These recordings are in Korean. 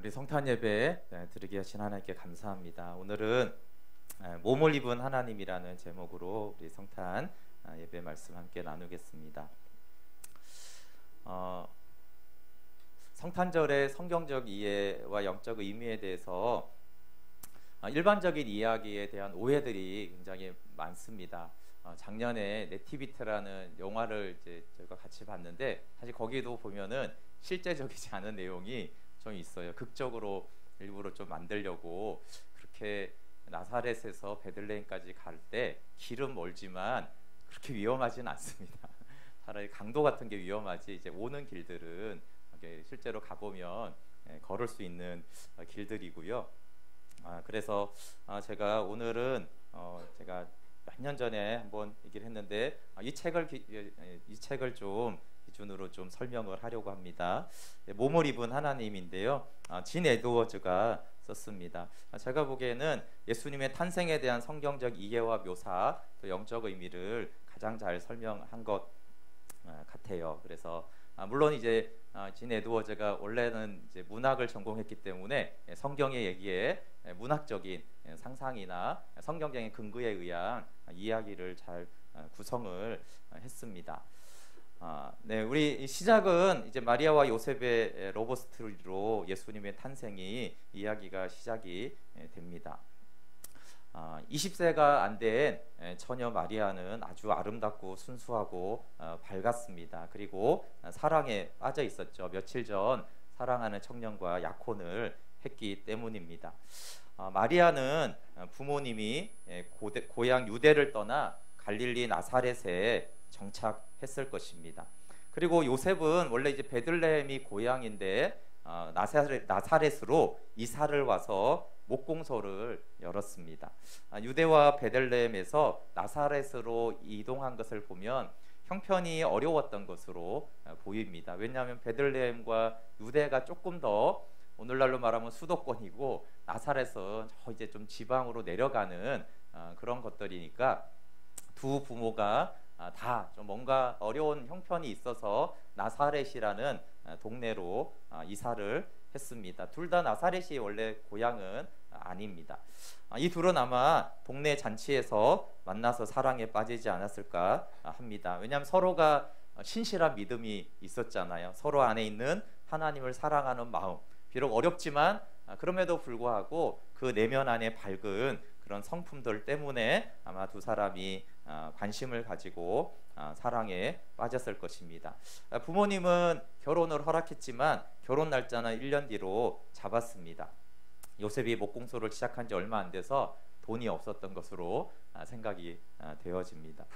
우리 성탄 예배 드리게 하신 하나님께 감사합니다. 오늘은 몸을 입은 하나님이라는 제목으로 우리 성탄 예배 말씀 함께 나누겠습니다. 성탄절의 성경적 이해와 영적 의미에 대해서 일반적인 이야기에 대한 오해들이 굉장히 많습니다. 작년에 네티비트라는 영화를 이제 저희가 같이 봤는데 사실 거기도 보면은 실제적이지 않은 내용이 좀 있어요. 극적으로 일부러 좀 만들려고 그렇게 나사렛에서 베들레헴까지 갈 때 길은 멀지만 그렇게 위험하진 않습니다. 차라리 강도 같은 게 위험하지 이제 오는 길들은 실제로 가보면 걸을 수 있는 길들이고요. 그래서 제가 오늘은 제가 몇 년 전에 한번 얘기를 했는데 이 책을 좀 기준으로 좀 설명을 하려고 합니다. 몸을 입은 하나님인데요. 진 에드워즈가 썼습니다. 제가 보기에는 예수님의 탄생에 대한 성경적 이해와 묘사, 또 영적 의미를 가장 잘 설명한 것 같아요. 그래서 물론 이제 진 에드워즈가 원래는 이제 문학을 전공했기 때문에 성경의 얘기에 문학적인 상상이나 성경적인 근거에 의한 이야기를 잘 구성을 했습니다. 네, 우리 시작은 이제 마리아와 요셉의 러브 스토리로 예수님의 탄생이 이야기가 시작이 됩니다. 20세가 안 된 처녀 마리아는 아주 아름답고 순수하고 밝았습니다. 그리고 사랑에 빠져 있었죠. 며칠 전 사랑하는 청년과 약혼을 했기 때문입니다. 마리아는 부모님이 고향 유대를 떠나 갈릴리 나사렛에 정착했을 것입니다. 그리고 요셉은 원래 이제 베들레헴이 고향인데 나사렛으로 이사를 와서 목공소를 열었습니다. 유대와 베들레헴에서 나사렛으로 이동한 것을 보면 형편이 어려웠던 것으로 보입니다. 왜냐하면 베들레헴과 유대가 조금 더 오늘날로 말하면 수도권이고 나사렛은 이제 좀 지방으로 내려가는 그런 것들이니까 두 부모가 다 좀 뭔가 어려운 형편이 있어서 나사렛이라는 동네로 이사를 했습니다. 둘 다 나사렛이 원래 고향은 아닙니다. 이 둘은 아마 동네 잔치에서 만나서 사랑에 빠지지 않았을까 합니다. 왜냐하면 서로가 신실한 믿음이 있었잖아요. 서로 안에 있는 하나님을 사랑하는 마음, 비록 어렵지만 그럼에도 불구하고 그 내면 안에 밝은 그런 성품들 때문에 아마 두 사람이 관심을 가지고 사랑에 빠졌을 것입니다. 부모님은 결혼을 허락했지만 결혼 날짜는 1년 뒤로 잡았습니다. 요셉이 목공소를 시작한 지 얼마 안 돼서 돈이 없었던 것으로 생각이 되어집니다.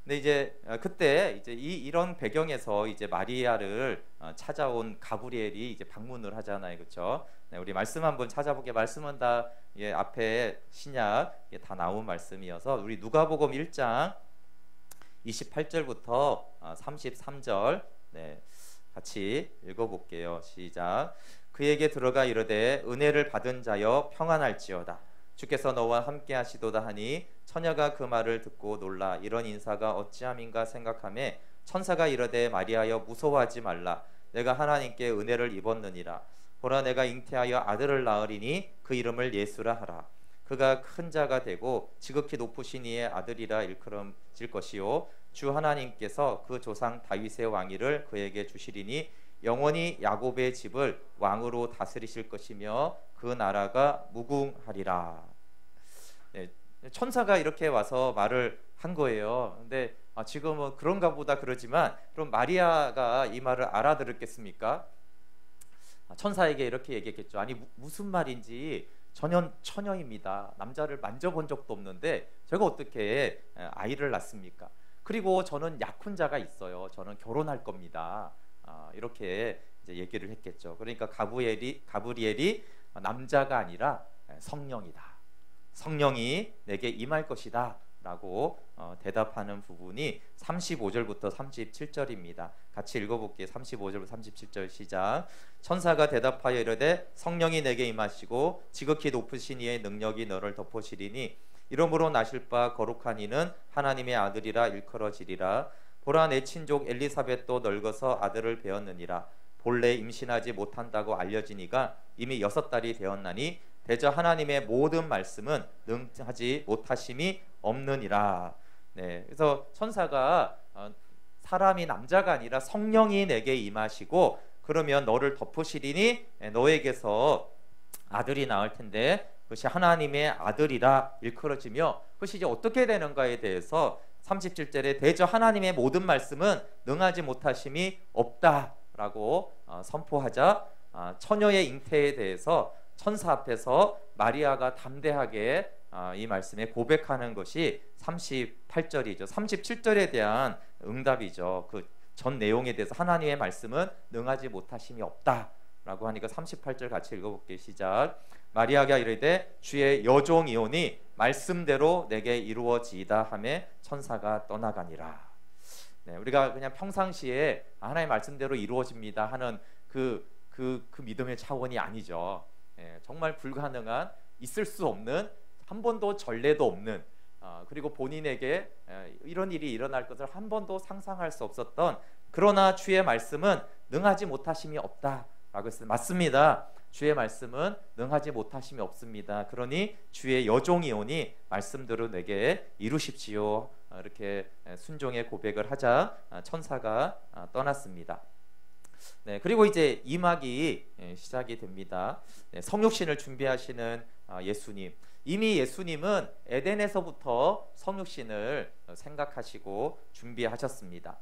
근데 이제 그때 이제 이런 배경에서 이제 마리아를 찾아온 가브리엘이 이제 방문을 하잖아요, 그렇죠? 네, 우리 말씀 한번 찾아보게. 말씀은 다 앞에 신약 다 나온 말씀이어서 우리 누가복음 1장 28절부터 33절 같이 읽어볼게요. 시작. 그에게 들어가 이르되 은혜를 받은 자여 평안할지어다. 주께서 너와 함께 하시도다 하니 처녀가 그 말을 듣고 놀라 이런 인사가 어찌함인가 생각하매 천사가 이르되 마리아여 무서워하지 말라. 내가 하나님께 은혜를 입었느니라. 보라 내가 잉태하여 아들을 낳으리니 그 이름을 예수라 하라. 그가 큰 자가 되고 지극히 높으신 이의 아들이라 일컬음질 것이요 주 하나님께서 그 조상 다윗의 왕위를 그에게 주시리니 영원히 야곱의 집을 왕으로 다스리실 것이며 그 나라가 무궁하리라. 네, 천사가 이렇게 와서 말을 한 거예요. 근데 지금은 그런가 보다 그러지만 그럼 마리아가 이 말을 알아들었겠습니까? 천사에게 이렇게 얘기했겠죠. 아니 무슨 말인지 처녀입니다. 남자를 만져본 적도 없는데 제가 어떻게 아이를 낳습니까? 그리고 저는 약혼자가 있어요. 저는 결혼할 겁니다. 이렇게 이제 얘기를 했겠죠. 그러니까 가브리엘이 남자가 아니라 성령이다. 성령이 내게 임할 것이다. 라고 대답하는 부분이 35절부터 37절입니다. 같이 읽어볼게요. 35절부터 37절 시작. 천사가 대답하여 이르되 성령이 내게 임하시고 지극히 높으신 이의 능력이 너를 덮으시리니 이러므로 나실 바 거룩한 이는 하나님의 아들이라 일컬어지리라. 보라 내 친족 엘리사벳도 늙어서 아들을 배었느니라. 본래 임신하지 못한다고 알려지니까 이미 6달이 되었나니 대저 하나님의 모든 말씀은 능하지 못하심이 없느니라. 네, 그래서 천사가 사람이 남자가 아니라 성령이 내게 임하시고 그러면 너를 덮으시리니 너에게서 아들이 나올 텐데 그것이 하나님의 아들이라 일컬어지며 그것이 이제 어떻게 되는가에 대해서 37절에 대저 하나님의 모든 말씀은 능하지 못하심이 없다라고 선포하자 처녀의 잉태에 대해서 천사 앞에서 마리아가 담대하게 이 말씀에 고백하는 것이 38절이죠. 37절에 대한 응답이죠. 그 전 내용에 대해서 하나님의 말씀은 능하지 못하심이 없다라고 하니까 38절 같이 읽어볼게요. 시작. 마리아가 이르되 주의 여종이오니 말씀대로 내게 이루어지이다 하며 천사가 떠나가니라. 네, 우리가 그냥 평상시에 하나님의 말씀대로 이루어집니다 하는 그 믿음의 차원이 아니죠. 정말 불가능한, 있을 수 없는, 한 번도 전례도 없는, 그리고 본인에게 이런 일이 일어날 것을 한 번도 상상할 수 없었던, 그러나 주의 말씀은 능하지 못하심이 없다라고 했어요. 맞습니다. 주의 말씀은 능하지 못하심이 없습니다. 그러니 주의 여종이오니 말씀대로 내게 이루십시오. 이렇게 순종의 고백을 하자 천사가 떠났습니다. 네, 그리고 이제 2막이 시작이 됩니다. 네, 성육신을 준비하시는 예수님. 이미 예수님은 에덴에서부터 성육신을 생각하시고 준비하셨습니다.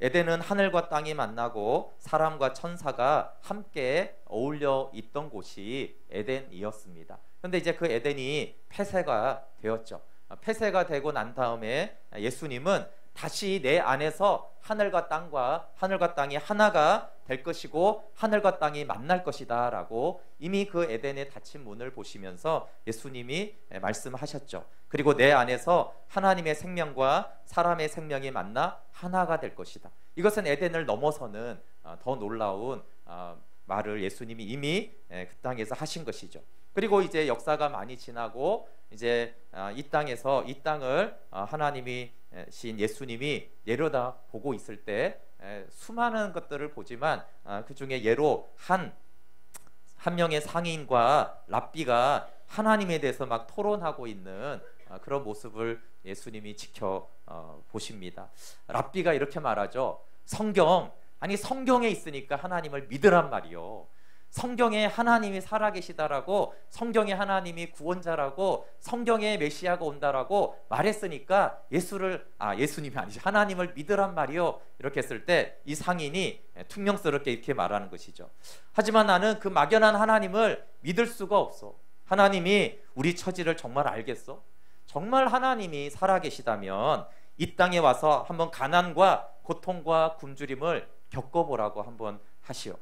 에덴은 하늘과 땅이 만나고 사람과 천사가 함께 어울려 있던 곳이 에덴이었습니다. 그런데 이제 그 에덴이 폐쇄가 되었죠. 폐쇄가 되고 난 다음에 예수님은 다시 내 안에서 하늘과 땅이 하나가 될 것이고 하늘과 땅이 만날 것이다 라고 이미 그 에덴의 닫힌 문을 보시면서 예수님이 말씀하셨죠. 그리고 내 안에서 하나님의 생명과 사람의 생명이 만나 하나가 될 것이다. 이것은 에덴을 넘어서는 더 놀라운 말을 예수님이 이미 그 땅에서 하신 것이죠. 그리고 이제 역사가 많이 지나고 이제 이 땅을 하나님이 신 예수님이 내려다 보고 있을 때 수많은 것들을 보지만 그 중에 예로 한 명의 상인과 랍비가 하나님에 대해서 막 토론하고 있는 그런 모습을 예수님이 지켜 보십니다. 랍비가 이렇게 말하죠. 성경에 있으니까 하나님을 믿으란 말이요. 성경에 하나님이 살아계시다라고, 성경에 하나님이 구원자라고, 성경에 메시아가 온다라고 말했으니까 예수님이 아니지 하나님을 믿으란 말이요. 이렇게 했을 때 이 상인이 퉁명스럽게 이렇게 말하는 것이죠. 하지만 나는 그 막연한 하나님을 믿을 수가 없어. 하나님이 우리 처지를 정말 알겠어? 정말 하나님이 살아계시다면 이 땅에 와서 한번 가난과 고통과 굶주림을 겪어보라고 한번 하시오.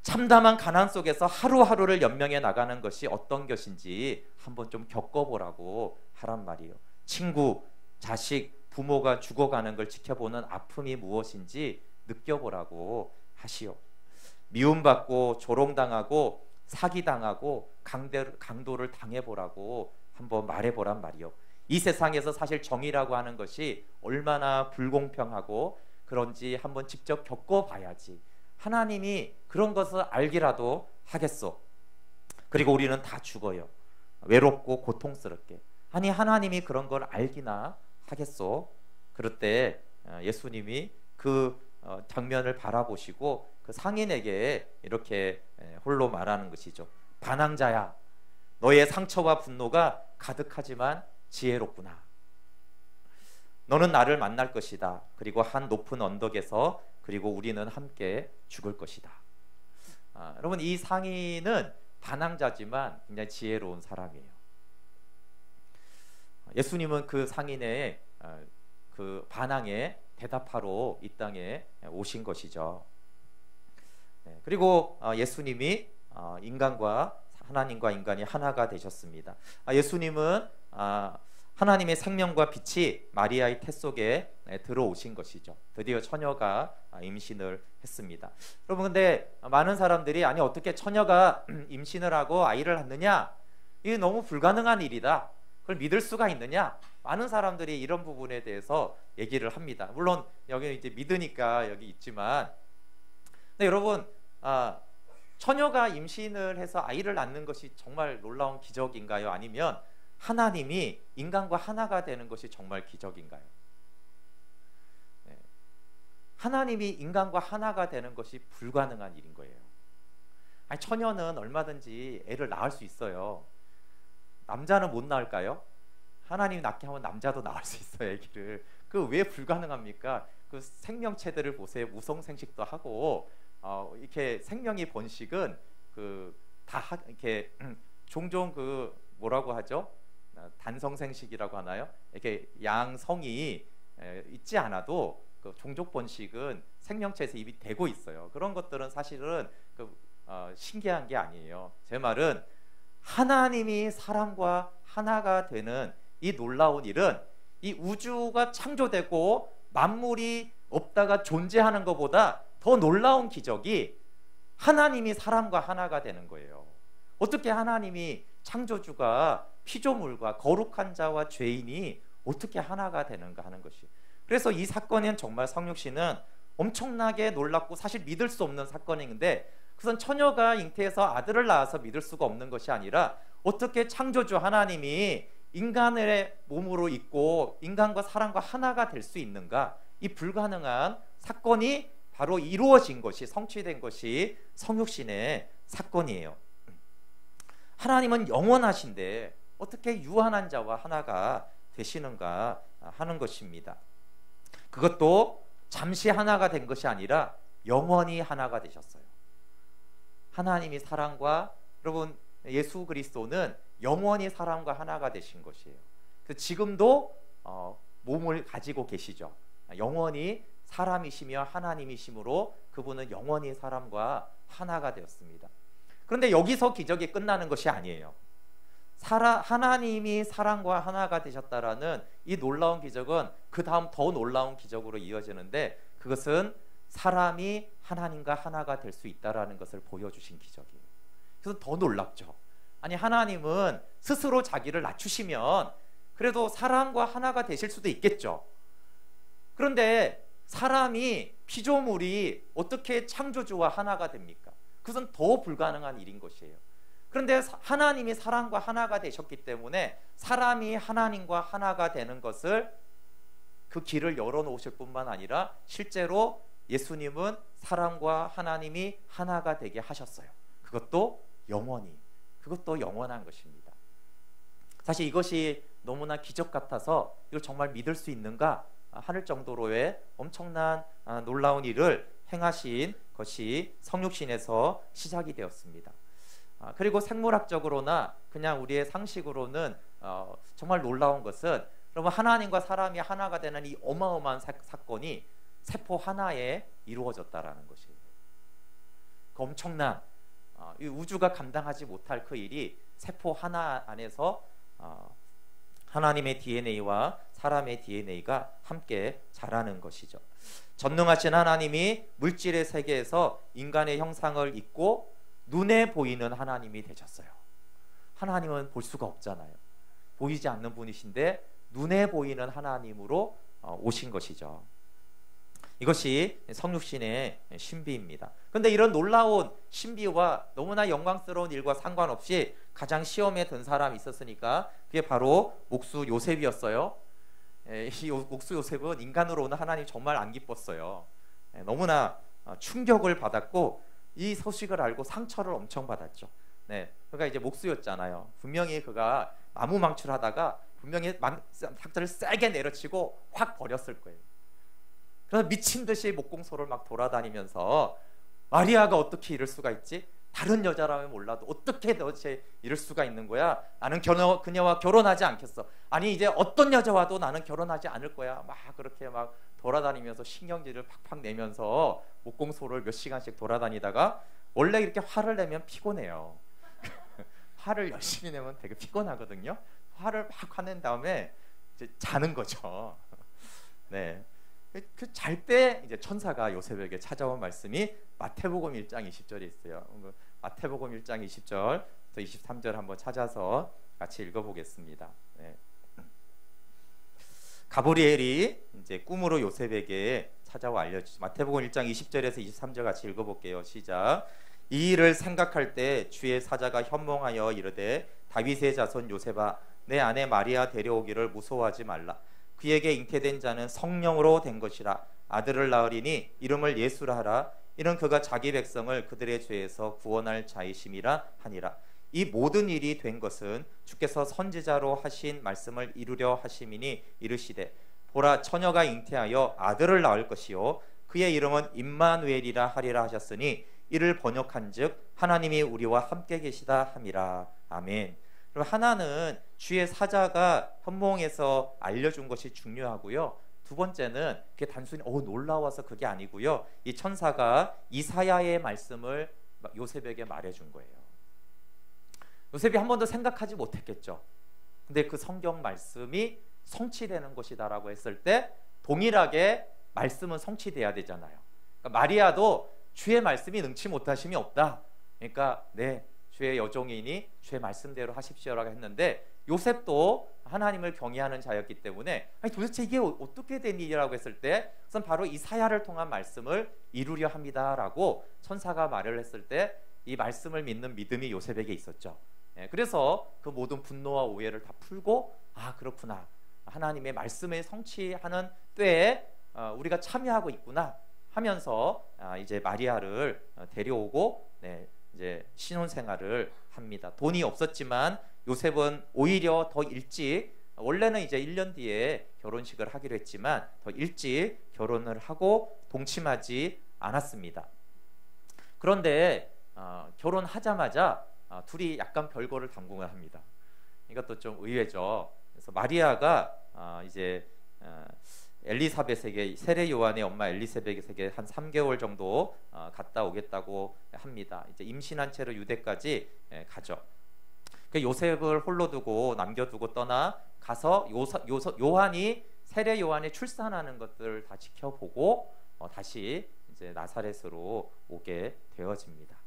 참담한 가난 속에서 하루하루를 연명해 나가는 것이 어떤 것인지 한번 좀 겪어보라고 하란 말이에요. 친구, 자식, 부모가 죽어가는 걸 지켜보는 아픔이 무엇인지 느껴보라고 하시오. 미움받고 조롱당하고 사기당하고 강도를 당해보라고 한번 말해보란 말이요. 이 세상에서 사실 정의라고 하는 것이 얼마나 불공평하고 그런지 한번 직접 겪어봐야지 하나님이 그런 것을 알기라도 하겠소. 그리고 우리는 다 죽어요. 외롭고 고통스럽게. 아니 하나님이 그런 걸 알기나 하겠소. 그럴 때 예수님이 그 장면을 바라보시고 그 상인에게 이렇게 홀로 말하는 것이죠. 반항자야, 너의 상처와 분노가 가득하지만 지혜롭구나. 너는 나를 만날 것이다. 그리고 한 높은 언덕에서 그리고 우리는 함께 죽을 것이다. 여러분, 이 상인은 반항자지만 굉장히 지혜로운 사람이에요. 예수님은 그 상인의 그 반항에 대답하러 이 땅에 오신 것이죠. 네, 그리고 예수님이 하나님과 인간이 하나가 되셨습니다. 예수님은 하나님의 생명과 빛이 마리아의 태 속에 들어오신 것이죠. 드디어 처녀가 임신을 했습니다. 여러분, 근데 많은 사람들이 아니 어떻게 처녀가 임신을 하고 아이를 낳느냐? 이게 너무 불가능한 일이다. 그걸 믿을 수가 있느냐? 많은 사람들이 이런 부분에 대해서 얘기를 합니다. 물론 여기는 이제 믿으니까 여기 있지만 근데 여러분, 처녀가 임신을 해서 아이를 낳는 것이 정말 놀라운 기적인가요? 아니면 하나님이 인간과 하나가 되는 것이 정말 기적인가요? 네. 하나님이 인간과 하나가 되는 것이 불가능한 일인 거예요. 아니, 처녀는 얼마든지 애를 낳을 수 있어요. 남자는 못 낳을까요? 하나님이 낳게 하면 남자도 낳을 수 있어요, 아기를. 그 왜 불가능합니까? 그 생명체들을 보세요. 무성생식도 하고 이렇게 생명의 번식은 이렇게 종종 뭐라고 하죠? 단성생식이라고 하나요? 이렇게 양성이 있지 않아도 그 종족 번식은 생명체에서 이미 되고 있어요. 그런 것들은 사실은 신기한 게 아니에요. 제 말은 하나님이 사람과 하나가 되는 이 놀라운 일은 이 우주가 창조되고 만물이 없다가 존재하는 것보다 더 놀라운 기적이 하나님이 사람과 하나가 되는 거예요. 어떻게 하나님이 창조주가 피조물과 거룩한 자와 죄인이 어떻게 하나가 되는가 하는 것이. 그래서 이 사건은 정말 성육신은 엄청나게 놀랍고 사실 믿을 수 없는 사건인데, 그것은 처녀가 잉태해서 아들을 낳아서 믿을 수가 없는 것이 아니라 어떻게 창조주 하나님이 인간의 몸으로 있고 인간과 사람과 하나가 될 수 있는가, 이 불가능한 사건이 바로 이루어진 것이, 성취된 것이 성육신의 사건이에요. 하나님은 영원하신데 어떻게 유한한 자와 하나가 되시는가 하는 것입니다. 그것도 잠시 하나가 된 것이 아니라 영원히 하나가 되셨어요. 하나님이 사람과, 여러분, 예수 그리스도는 영원히 사람과 하나가 되신 것이에요. 그래서 지금도 몸을 가지고 계시죠. 영원히 사람이시며 하나님이시므로 그분은 영원히 사람과 하나가 되었습니다. 그런데 여기서 기적이 끝나는 것이 아니에요. 하나님이 사람과 하나가 되셨다라는 이 놀라운 기적은 그 다음 더 놀라운 기적으로 이어지는데, 그것은 사람이 하나님과 하나가 될 수 있다라는 것을 보여주신 기적이에요. 그래서 더 놀랍죠. 아니, 하나님은 스스로 자기를 낮추시면 그래도 사람과 하나가 되실 수도 있겠죠. 그런데 사람이, 피조물이 어떻게 창조주와 하나가 됩니까? 그것은 더 불가능한 일인 것이에요. 그런데 하나님이 사람과 하나가 되셨기 때문에 사람이 하나님과 하나가 되는 것을, 그 길을 열어놓으실 뿐만 아니라 실제로 예수님은 사람과 하나님이 하나가 되게 하셨어요. 그것도 영원히, 그것도 영원한 것입니다. 사실 이것이 너무나 기적 같아서 이걸 정말 믿을 수 있는가 할 정도로의 엄청난 놀라운 일을 행하신 것이 성육신에서 시작이 되었습니다. 그리고 생물학적으로나 그냥 우리의 상식으로는 정말 놀라운 것은, 여러분, 하나님과 사람이 하나가 되는 이 어마어마한 사건이 세포 하나에 이루어졌다라는 것이에요. 그 엄청난 이 우주가 감당하지 못할 그 일이 세포 하나 안에서 하나님의 DNA와 사람의 DNA가 함께 자라는 것이죠. 전능하신 하나님이 물질의 세계에서 인간의 형상을 입고 눈에 보이는 하나님이 되셨어요. 하나님은 볼 수가 없잖아요. 보이지 않는 분이신데 눈에 보이는 하나님으로 오신 것이죠. 이것이 성육신의 신비입니다. 그런데 이런 놀라운 신비와 너무나 영광스러운 일과 상관없이 가장 시험에 든 사람이 있었으니까 그게 바로 목수 요셉이었어요. 이 목수 요셉은 인간으로 오는 하나님 정말 안 기뻤어요. 너무나 충격을 받았고 이 소식을 알고 상처를 엄청 받았죠. 그가 이제 목수였잖아요. 분명히 그가 나무 망출하다가 분명히 삭자를 세게 내려치고 확 버렸을 거예요. 그래서 미친 듯이 목공소를 막 돌아다니면서 마리아가 어떻게 이럴 수가 있지? 다른 여자라면 몰라도 어떻게 도대체 이럴 수가 있는 거야? 나는 그녀와 결혼하지 않겠어. 아니, 이제 어떤 여자와도 나는 결혼하지 않을 거야. 막 그렇게 막 돌아다니면서 신경질을 팍팍 내면서 목공소를 몇 시간씩 돌아다니다가, 원래 이렇게 화를 내면 피곤해요. 화를 열심히 내면 되게 피곤하거든요. 화를 막 화낸 다음에 이제 자는 거죠. 그 잘 때 이제 천사가 요셉에게 찾아온 말씀이 마태복음 1장 20절에 있어요. 마태복음 1장 20절 또 23절 한번 찾아서 같이 읽어보겠습니다. 가브리엘이 이제 꿈으로 요셉에게 찾아와 알려주죠. 마태복음 1장 20절에서 23절 같이 읽어볼게요. 시작. 이 일을 생각할 때 주의 사자가 현몽하여 이르되 다윗의 자손 요셉아 내 아내 마리아 데려오기를 무서워하지 말라. 그에게 잉태된 자는 성령으로 된 것이라. 아들을 낳으리니 이름을 예수라 하라. 이는 그가 자기 백성을 그들의 죄에서 구원할 자이심이라 하니라. 이 모든 일이 된 것은 주께서 선지자로 하신 말씀을 이루려 하심이니 이르시되 보라 처녀가 잉태하여 아들을 낳을 것이요 그의 이름은 임마누엘이라 하리라 하셨으니 이를 번역한즉 하나님이 우리와 함께 계시다 함이라. 아멘. 그럼 하나는 주의 사자가 현몽에서 알려준 것이 중요하고요. 두 번째는 그게 단순히 놀라워서 그게 아니고요. 이 천사가 이사야의 말씀을 요셉에게 말해준 거예요. 요셉이 한 번도 생각하지 못했겠죠. 근데 그 성경 말씀이 성취되는 것이다라고 했을 때 동일하게 말씀은 성취돼야 되잖아요. 그러니까 마리아도 주의 말씀이 능치 못하심이 없다. 그러니까 네, 주의 여종이니 주의 말씀대로 하십시오라고 했는데 요셉도 하나님을 경외하는 자였기 때문에 아니 도대체 이게 어떻게 된 일이라고 했을 때 우선 바로 이사야를 통한 말씀을 이루려 합니다라고 천사가 말을 했을 때 이 말씀을 믿는 믿음이 요셉에게 있었죠. 그래서 그 모든 분노와 오해를 다 풀고 아 그렇구나 하나님의 말씀을 성취하는 때에 우리가 참여하고 있구나 하면서 이제 마리아를 데려오고 이제 신혼생활을 합니다. 돈이 없었지만 요셉은 오히려 더 일찍 원래는 이제 1년 뒤에 결혼식을 하기로 했지만 더 일찍 결혼을 하고 동침하지 않았습니다. 그런데 결혼하자마자 둘이 약간 별거를 당궁을 합니다. 이것도 좀 의외죠. 그래서 마리아가 이제 엘리사벳에게 세례 요한의 엄마 엘리사벳에게 한 3개월 정도 갔다 오겠다고 합니다. 이제 임신한 채로 유대까지 가죠. 요셉을 홀로 두고 남겨두고 떠나 가서 요한이 세례 요한이 출산하는 것들을 다 지켜보고 다시 이제 나사렛으로 오게 되어집니다.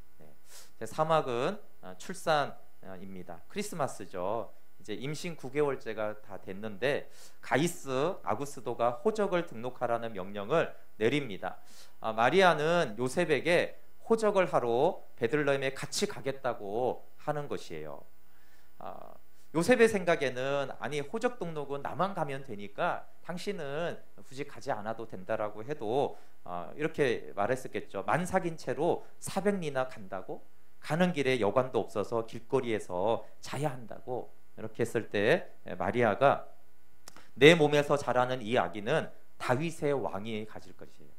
제 3막은 출산입니다. 크리스마스죠. 이제 임신 9개월째가 다 됐는데 가이스 아구스도가 호적을 등록하라는 명령을 내립니다. 마리아는 요셉에게 호적을 하러 베들레헴에 같이 가겠다고 하는 것이에요. 요셉의 생각에는 아니 호적 등록은 나만 가면 되니까 당신은 굳이 가지 않아도 된다라고 해도 이렇게 말했었겠죠. 만삭인 채로 400리나 간다고? 가는 길에 여관도 없어서 길거리에서 자야 한다고? 이렇게 했을 때 마리아가 내 몸에서 자라는 이 아기는 다윗의 왕이 가질 것이에요.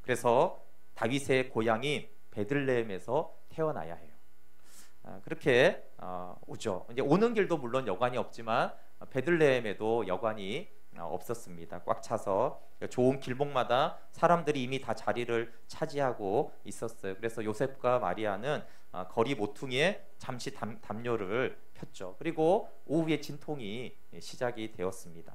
그래서 다윗의 고향이 베들레헴에서 태어나야 해요. 그렇게 오죠. 이제 오는 길도 물론 여관이 없지만 베들레헴에도 여관이 없었습니다. 꽉 차서 좋은 길목마다 사람들이 이미 다 자리를 차지하고 있었어요. 그래서 요셉과 마리아는 거리 모퉁이에 잠시 담요를 폈죠. 그리고 오후에 진통이 시작이 되었습니다.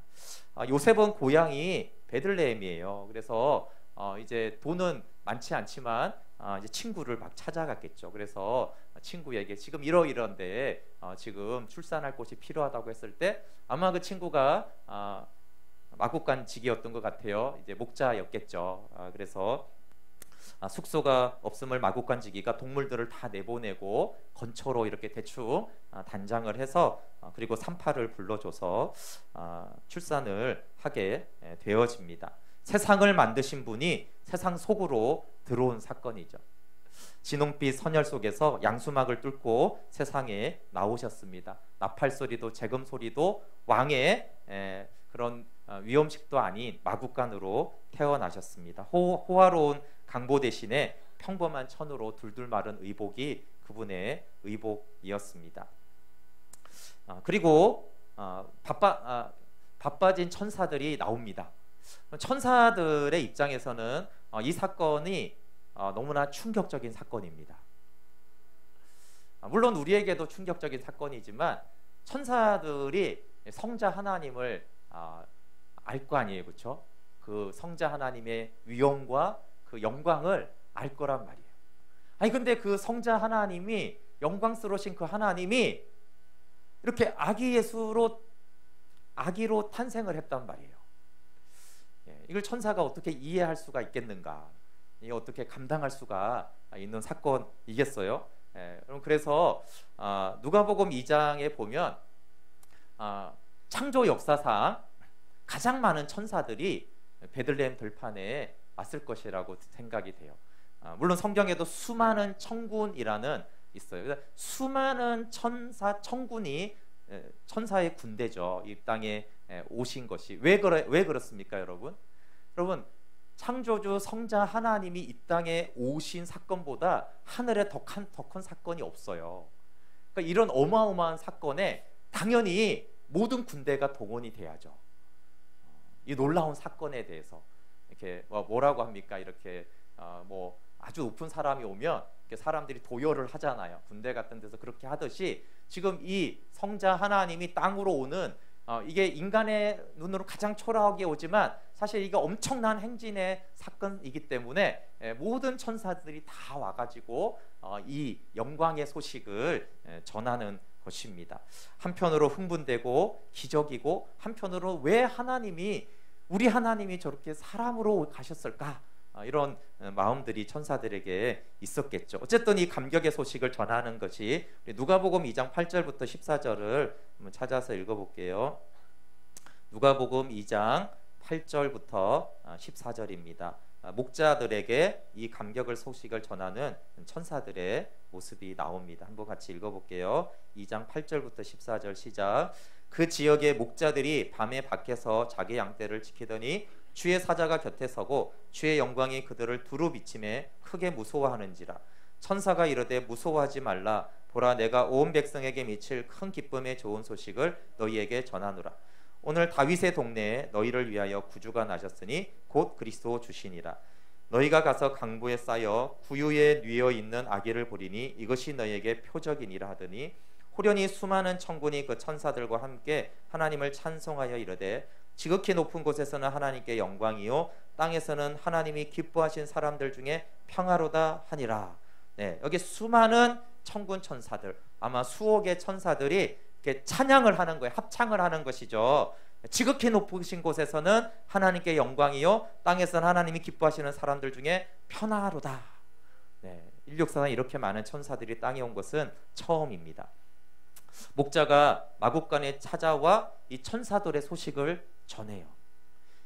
요셉은 고향이 베들레헴이에요. 그래서 이제 돈은 많지 않지만 이제 친구를 막 찾아갔겠죠. 그래서 친구에게 지금 이러이러한데 지금 출산할 곳이 필요하다고 했을 때 아마 그 친구가 마국간직이었던 것 같아요. 이제 목자였겠죠. 그래서 숙소가 없음을 마국간지기가 동물들을 다 내보내고 건초로 이렇게 대충 단장을 해서 그리고 산파를 불러줘서 출산을 하게 되어집니다. 세상을 만드신 분이 세상 속으로 들어온 사건이죠. 진홍빛 선열 속에서 양수막을 뚫고 세상에 나오셨습니다. 나팔 소리도 재금 소리도 왕의 그런 위엄식도 아닌 마국간으로 태어나셨습니다. 호화로운 강보 대신에 평범한 천으로 둘둘 마른 의복이 그분의 의복이었습니다. 그리고 바빠진 천사들이 나옵니다. 천사들의 입장에서는 이 사건이 너무나 충격적인 사건입니다. 물론 우리에게도 충격적인 사건이지만 천사들이 성자 하나님을 알 거 아니에요, 그렇죠? 그 성자 하나님의 위엄과 그 영광을 알 거란 말이에요. 아니 근데 그 성자 하나님이 영광스러우신 그 하나님이 이렇게 아기 예수로 아기로 탄생을 했단 말이에요. 이걸 천사가 어떻게 이해할 수가 있겠는가? 이게 어떻게 감당할 수가 있는 사건이겠어요? 그래서 누가복음 2장에 보면 창조 역사상 가장 많은 천사들이 베들레헴 들판에 왔을 것이라고 생각이 돼요. 물론 성경에도 수많은 천군이라는 있어요. 수많은 천사 천군이 천사의 군대죠. 이 땅에 오신 것이 왜 그렇습니까, 여러분? 여러분, 창조주 성자 하나님이 이 땅에 오신 사건보다 하늘에 더 큰 사건이 없어요. 그러니까 이런 어마어마한 사건에 당연히 모든 군대가 동원이 돼야죠. 이 놀라운 사건에 대해서 이렇게 뭐라고 합니까? 이렇게 뭐 아주 높은 사람이 오면 이렇게 사람들이 도열을 하잖아요. 군대 같은 데서 그렇게 하듯이 지금 이 성자 하나님이 땅으로 오는 이게 인간의 눈으로 가장 초라하게 오지만 사실 이게 엄청난 행진의 사건이기 때문에 모든 천사들이 다 와가지고 이 영광의 소식을 전하는 것입니다. 한편으로 흥분되고 기적이고 한편으로 왜 우리 하나님이 저렇게 사람으로 가셨을까? 이런 마음들이 천사들에게 있었겠죠. 어쨌든 이 감격의 소식을 전하는 것이 누가복음 2장 8절부터 14절을 한번 찾아서 읽어볼게요. 누가복음 2장 8절부터 14절입니다. 목자들에게 이 감격의 소식을 전하는 천사들의 모습이 나옵니다. 한번 같이 읽어볼게요. 2장 8절부터 14절 시작. 그 지역의 목자들이 밤에 밖에서 자기 양떼를 지키더니 주의 사자가 곁에 서고 주의 영광이 그들을 두루 비침에 크게 무서워하는지라. 천사가 이르되 무서워하지 말라. 보라, 내가 온 백성에게 미칠 큰 기쁨의 좋은 소식을 너희에게 전하노라. 오늘 다윗의 동네에 너희를 위하여 구주가 나셨으니 곧 그리스도 주시니라. 너희가 가서 강부에 쌓여 구유에 뉘어 있는 아기를 보리니 이것이 너희에게 표적이니라 하더니 호련히 수많은 천군이 그 천사들과 함께 하나님을 찬송하여 이르되 지극히 높은 곳에서는 하나님께 영광이요 땅에서는 하나님이 기뻐하신 사람들 중에 평화로다 하니라. 여기 수많은 천군 천사들, 아마 수억의 천사들이 이렇게 찬양을 하는 거예요. 합창을 하는 것이죠. 지극히 높으신 곳에서는 하나님께 영광이요 땅에서는 하나님이 기뻐하시는 사람들 중에 평화로다. 인류 역사상 이렇게 많은 천사들이 땅에 온 것은 처음입니다. 목자가 마국간에 찾아와 이 천사들의 소식을 전해요.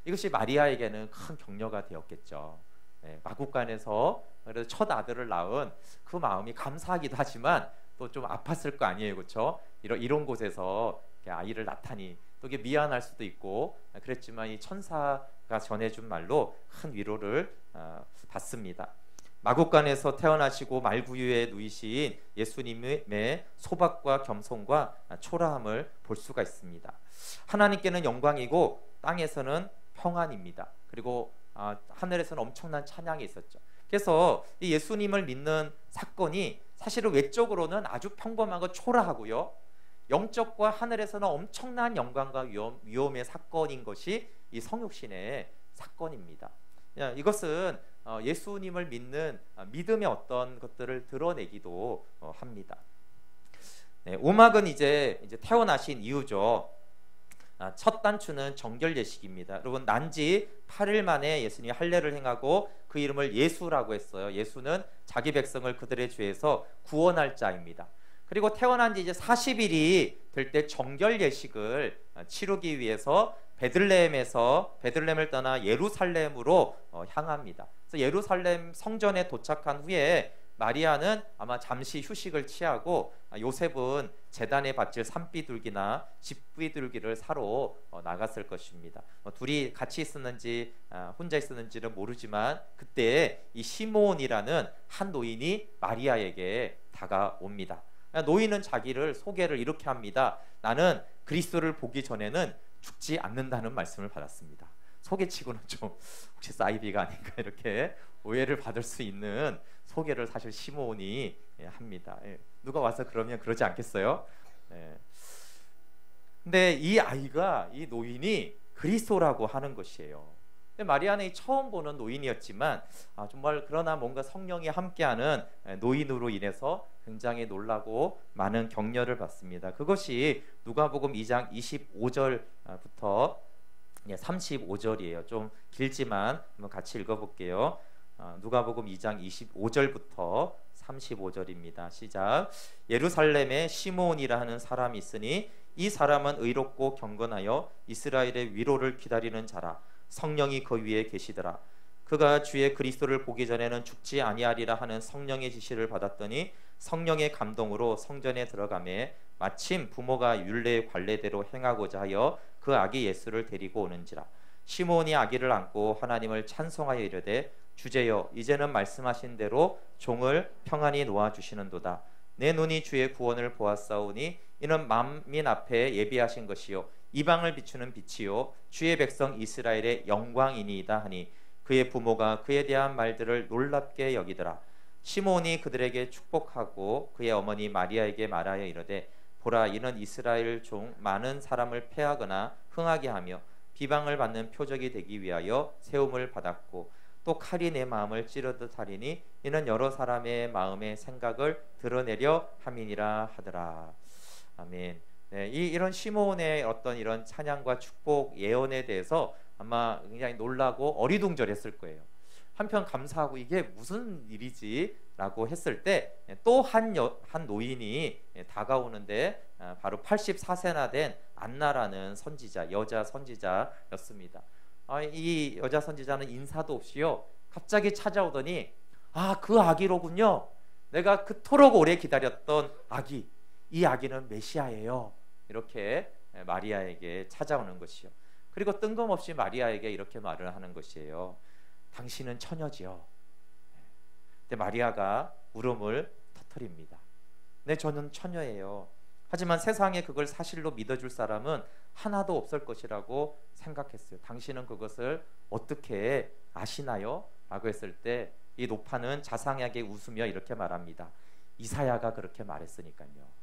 이것이 마리아에게는 큰 격려가 되었겠죠. 마국간에서 그래도 첫 아들을 낳은 그 마음이 감사하기도 하지만 또 좀 아팠을 거 아니에요, 그렇죠? 이런 곳에서 아이를 낳다니 또 이게 미안할 수도 있고 그랬지만 이 천사가 전해준 말로 큰 위로를 받습니다. 마국간에서 태어나시고 말구유에 누이신 예수님의 소박과 겸손과 초라함을 볼 수가 있습니다. 하나님께는 영광이고 땅에서는 평안입니다. 그리고 하늘에서는 엄청난 찬양이 있었죠. 그래서 이 예수님을 믿는 사건이 사실은 외적으로는 아주 평범하고 초라하고요, 영적과 하늘에서는 엄청난 영광과 위엄의 사건인 것이 이 성육신의 사건입니다. 이것은 예수님을 믿는 믿음의 어떤 것들을 드러내기도 합니다. 오막은 이제 태어나신 이유죠. 첫 단추는 정결 예식입니다. 여러분, 난지 8일 만에 예수님이 할례를 행하고 그 이름을 예수라고 했어요. 예수는 자기 백성을 그들의 죄에서 구원할 자입니다. 그리고 태어난 지 이제 40일이 될 때 정결 예식을 치르기 위해서 베들레헴을 떠나 예루살렘으로 향합니다. 그래서 예루살렘 성전에 도착한 후에 마리아는 아마 잠시 휴식을 취하고 요셉은 제단에 바칠 산비둘기나 집비둘기를 사러 나갔을 것입니다. 둘이 같이 있었는지 혼자 있었는지는 모르지만 그때 이 시몬이라는 한 노인이 마리아에게 다가옵니다. 노인은 자기를 소개를 이렇게 합니다. 나는 그리스도를 보기 전에는 죽지 않는다는 말씀을 받았습니다. 소개치고는 좀 혹시 사이비가 아닌가 이렇게 오해를 받을 수 있는 소개를 사실 시몬이 합니다. 누가 와서 그러면 그러지 않겠어요? 근데 이 노인이 그리스도라고 하는 것이에요. 근데 마리아는 처음 보는 노인이었지만 정말 그러나 뭔가 성령이 함께하는 노인으로 인해서 굉장히 놀라고 많은 격려를 받습니다. 그것이 누가복음 2장 25절부터 예, 35절이에요. 좀 길지만 한번 같이 읽어볼게요. 누가복음 2장 25절부터 35절입니다. 시작. 예루살렘에 시므온이라 하는 사람이 있으니 이 사람은 의롭고 경건하여 이스라엘의 위로를 기다리는 자라. 성령이 그 위에 계시더라. 그가 주의 그리스도를 보기 전에는 죽지 아니하리라 하는 성령의 지시를 받았더니 성령의 감동으로 성전에 들어가매 마침 부모가 율례의 관례대로 행하고자 하여 그 아기 예수를 데리고 오는지라. 시므온이 아기를 안고 하나님을 찬송하여 이르되 주제여 이제는 말씀하신 대로 종을 평안히 놓아 주시는도다. 내 눈이 주의 구원을 보았사오니 이는 만민 앞에 예비하신 것이요 이방을 비추는 빛이요 주의 백성 이스라엘의 영광이니이다 하니 그의 부모가 그에 대한 말들을 놀랍게 여기더라. 시므온이 그들에게 축복하고 그의 어머니 마리아에게 말하여 이르되 보라 이는 이스라엘 중 많은 사람을 패하거나 흥하게 하며 비방을 받는 표적이 되기 위하여 세움을 받았고 또 칼이 내 마음을 찌르듯 하리니 이는 여러 사람의 마음의 생각을 드러내려 함이니라 하더라. 아멘. 네, 이런 시므온의 어떤 이런 찬양과 축복 예언에 대해서 아마 굉장히 놀라고 어리둥절했을 거예요. 한편 감사하고 이게 무슨 일이지? 라고 했을 때 또 한 노인이 다가오는데 바로 84세나 된 안나라는 선지자, 여자 선지자였습니다. 이 여자 선지자는 인사도 없이요 갑자기 찾아오더니 그 아기로군요. 내가 그토록 오래 기다렸던 아기, 이 아기는 메시아예요. 이렇게 마리아에게 찾아오는 것이요. 그리고 뜬금없이 마리아에게 이렇게 말을 하는 것이에요. 당신은 처녀지요. 근데 마리아가 울음을 터뜨립니다. 네, 저는 처녀예요. 하지만 세상에 그걸 사실로 믿어줄 사람은 하나도 없을 것이라고 생각했어요. 당신은 그것을 어떻게 아시나요? 라고 했을 때 이 노파는 자상하게 웃으며 이렇게 말합니다. 이사야가 그렇게 말했으니까요.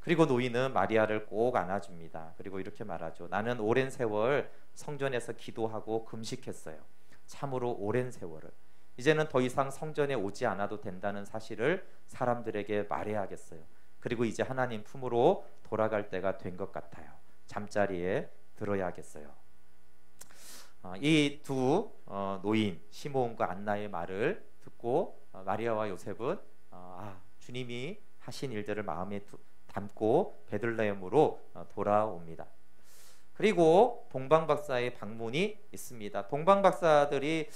그리고 노인은 마리아를 꼭 안아줍니다. 그리고 이렇게 말하죠. 나는 오랜 세월 성전에서 기도하고 금식했어요. 참으로 오랜 세월을. 이제는 더 이상 성전에 오지 않아도 된다는 사실을 사람들에게 말해야겠어요. 그리고 이제 하나님 품으로 돌아갈 때가 된 것 같아요. 잠자리에 들어야겠어요. 이 두 노인 시므온과 안나의 말을 듣고 마리아와 요셉은 주님이 하신 일들을 마음에 담고 베들레헴으로 돌아옵니다. 그리고 동방박사의 방문이 있습니다. 동방박사들이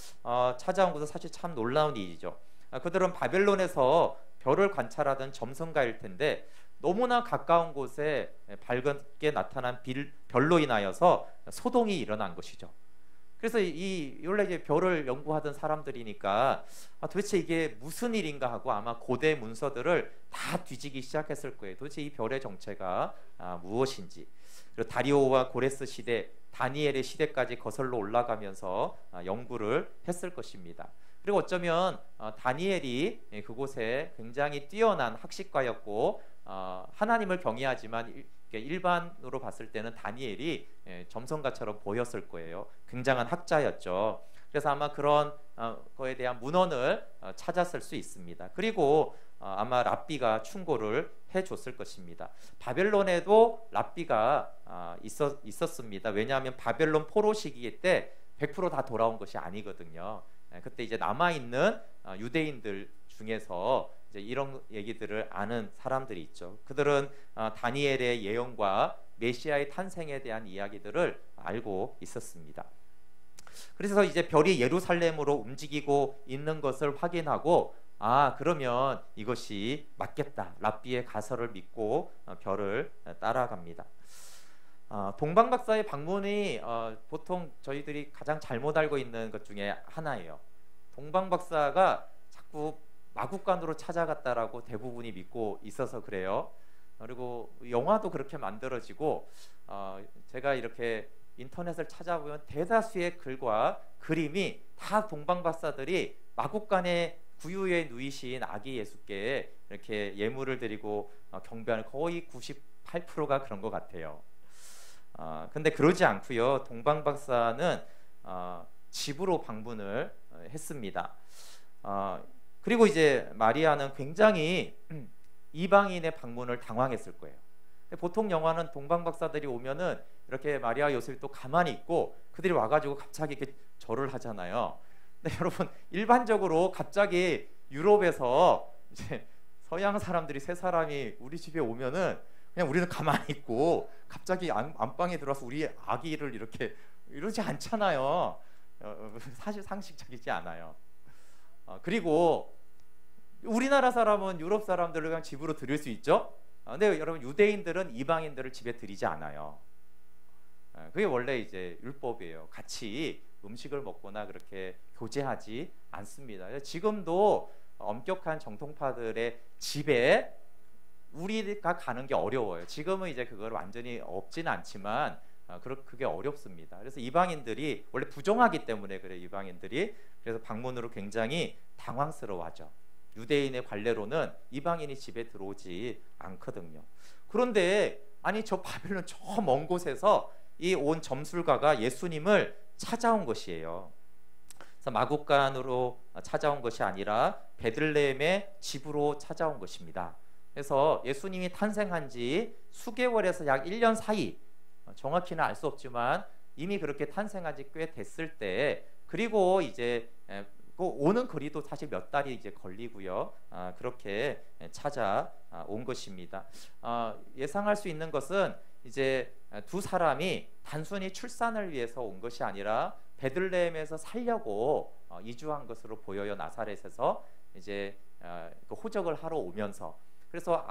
찾아온 것은 사실 참 놀라운 일이죠. 그들은 바벨론에서 별을 관찰하던 점성가일 텐데 너무나 가까운 곳에 밝게 나타난 별로 인하여서 소동이 일어난 것이죠. 그래서 원래 이제 별을 연구하던 사람들이니까 도대체 이게 무슨 일인가 하고 아마 고대 문서들을 다 뒤지기 시작했을 거예요. 도대체 이 별의 정체가 무엇인지. 그리고 다리오와 고레스 시대, 다니엘의 시대까지 거슬러 올라가면서 연구를 했을 것입니다. 그리고 어쩌면 다니엘이 그곳에 굉장히 뛰어난 학식가였고 하나님을 경외하지만 일반으로 봤을 때는 다니엘이 점성가처럼 보였을 거예요. 굉장한 학자였죠. 그래서 아마 그런 거에 대한 문헌을 찾았을 수 있습니다. 그리고 아마 랍비가 충고를 해줬을 것입니다. 바벨론에도 랍비가 있었습니다. 왜냐하면 바벨론 포로 시기 때 100% 다 돌아온 것이 아니거든요. 그때 이제 남아있는 유대인들 중에서 이제 이런 얘기들을 아는 사람들이 있죠. 그들은 다니엘의 예언과 메시아의 탄생에 대한 이야기들을 알고 있었습니다. 그래서 이제 별이 예루살렘으로 움직이고 있는 것을 확인하고 그러면 이것이 맞겠다. 랍비의 가설을 믿고 별을 따라갑니다. 동방박사의 방문이 보통 저희들이 가장 잘못 알고 있는 것 중에 하나예요. 동방박사가 자꾸 마국간으로 찾아갔다라고 대부분이 믿고 있어서 그래요. 그리고 영화도 그렇게 만들어지고 제가 이렇게 인터넷을 찾아보면 대다수의 글과 그림이 다 동방박사들이 마국간에 구유에 누이신 아기 예수께 이렇게 예물을 드리고 경배하는 거의 98%가 그런 것 같아요. 근데 그러지 않고요. 동방박사는 집으로 방문을 했습니다. 그리고 이제 마리아는 굉장히 이방인의 방문을 당황했을 거예요. 보통 영화는 동방 박사들이 오면은 이렇게 마리아 요셉이 또 가만히 있고 그들이 와가지고 갑자기 이렇게 절을 하잖아요. 근데 여러분 일반적으로 갑자기 유럽에서 이제 서양 사람들이 세 사람이 우리 집에 오면은 그냥 우리는 가만히 있고 갑자기 안방에 들어와서 우리 아기를 이렇게 이러지 않잖아요. 사실 상식적이지 않아요. 그리고 우리나라 사람은 유럽 사람들을 그냥 집으로 들일 수 있죠. 근데 여러분 유대인들은 이방인들을 집에 들이지 않아요. 그게 원래 이제 율법이에요. 같이 음식을 먹거나 그렇게 교제하지 않습니다. 지금도 엄격한 정통파들의 집에 우리가 가는 게 어려워요. 지금은 이제 그걸 완전히 없지는 않지만 그게 어렵습니다. 그래서 이방인들이 원래 부정하기 때문에 그래 이방인들이 그래서 방문으로 굉장히 당황스러워하죠. 유대인의 관례로는 이방인이 집에 들어오지 않거든요. 그런데 아니 저 바벨론 저 먼 곳에서 이 온 점술가가 예수님을 찾아온 것이에요. 그래서 마국간으로 찾아온 것이 아니라 베들레헴의 집으로 찾아온 것입니다. 그래서 예수님이 탄생한 지 수개월에서 약 1년 사이, 정확히는 알 수 없지만 이미 그렇게 탄생한 지 꽤 됐을 때, 그리고 이제 오는 거리도 사실 몇 달이 이제 걸리고요. 그렇게 찾아온 것입니다. 예상할 수 있는 것은 이제 두 사람이 단순히 출산을 위해서 온 것이 아니라 베들레헴에서 살려고 이주한 것으로 보여요. 나사렛에서 이제 호적을 하러 오면서. 그래서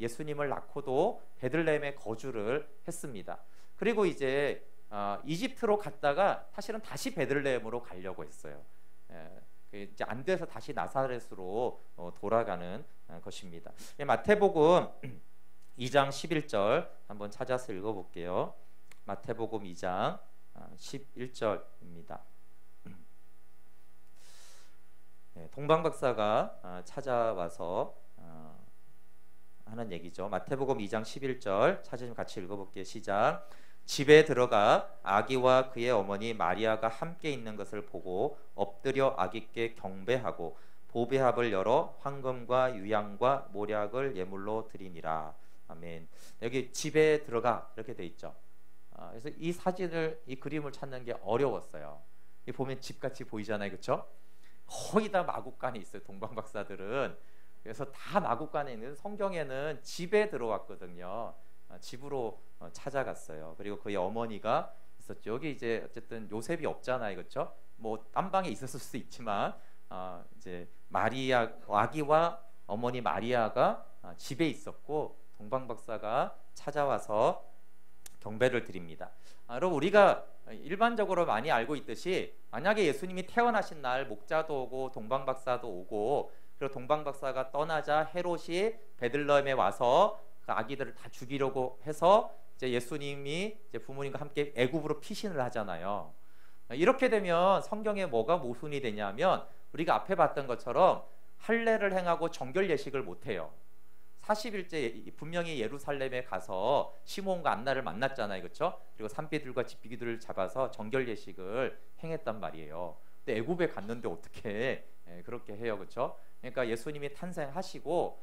예수님을 낳고도 베들레헴에 거주를 했습니다. 그리고 이제 이집트로 갔다가 사실은 다시 베들레헴으로 가려고 했어요. 이제 안 돼서 다시 나사렛으로 돌아가는 것입니다. 마태복음 2장 11절 한번 찾아서 읽어볼게요. 마태복음 2장 11절입니다. 동방 박사가 찾아와서 하는 얘기죠. 마태복음 2장 11절 찾으시면 같이 읽어볼게요. 시작. 집에 들어가 아기와 그의 어머니 마리아가 함께 있는 것을 보고 엎드려 아기께 경배하고 보배합을 열어 황금과 유향과 모략을 예물로 드리니라. 아멘. 여기 집에 들어가 이렇게 돼 있죠. 그래서 이 사진을, 이 그림을 찾는 게 어려웠어요. 이 보면 집같이 보이잖아요, 그렇죠? 거의 다 마국간에 있어요, 동방 박사들은. 그래서 다 마국간에 있는, 성경에는 집에 들어왔거든요. 집으로 찾아갔어요. 그리고 그의 어머니가 있었죠. 여기 이제 어쨌든 요셉이 없잖아요, 그렇죠? 뭐 딴 방에 있었을 수도 있지만 이제 마리아, 아기와 어머니 마리아가 집에 있었고 동방 박사가 찾아와서 경배를 드립니다. 여러분 우리가 일반적으로 많이 알고 있듯이 만약에 예수님이 태어나신 날 목자도 오고 동방 박사도 오고 그리고 동방 박사가 떠나자 헤롯이 베들레헴에 와서 그 아기들을 다 죽이려고 해서 이제 예수님이 이제 부모님과 함께 애굽으로 피신을 하잖아요. 이렇게 되면 성경에 뭐가 모순이 되냐면 우리가 앞에 봤던 것처럼 할례를 행하고 정결 예식을 못 해요. 40일째 분명히 예루살렘에 가서 시몬과 안나를 만났잖아요, 그렇죠? 그리고 산비들과 집비기들을 잡아서 정결 예식을 행했단 말이에요. 근데 애굽에 갔는데 어떻게 그렇게 해요, 그렇죠? 그러니까 예수님이 탄생하시고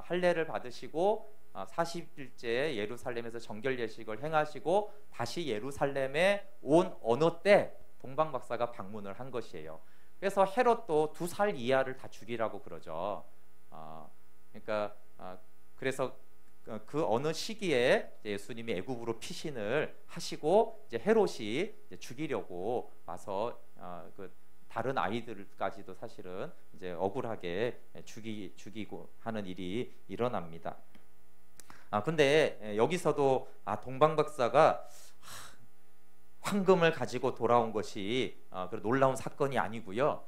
할례를 받으시고 40일째 예루살렘에서 정결 예식을 행하시고 다시 예루살렘에 온 어느 때 동방 박사가 방문을 한 것이에요. 그래서 헤롯도 2살 이하를 다 죽이라고 그러죠. 그러니까 그래서 그 어느 시기에 예수님이 애굽으로 피신을 하시고 이제 헤롯이 이제 죽이려고 와서 그 다른 아이들까지도 사실은 이제 억울하게 죽이고 하는 일이 일어납니다. 근데 여기서도 동방 박사가 황금을 가지고 돌아온 것이 그런 놀라운 사건이 아니고요.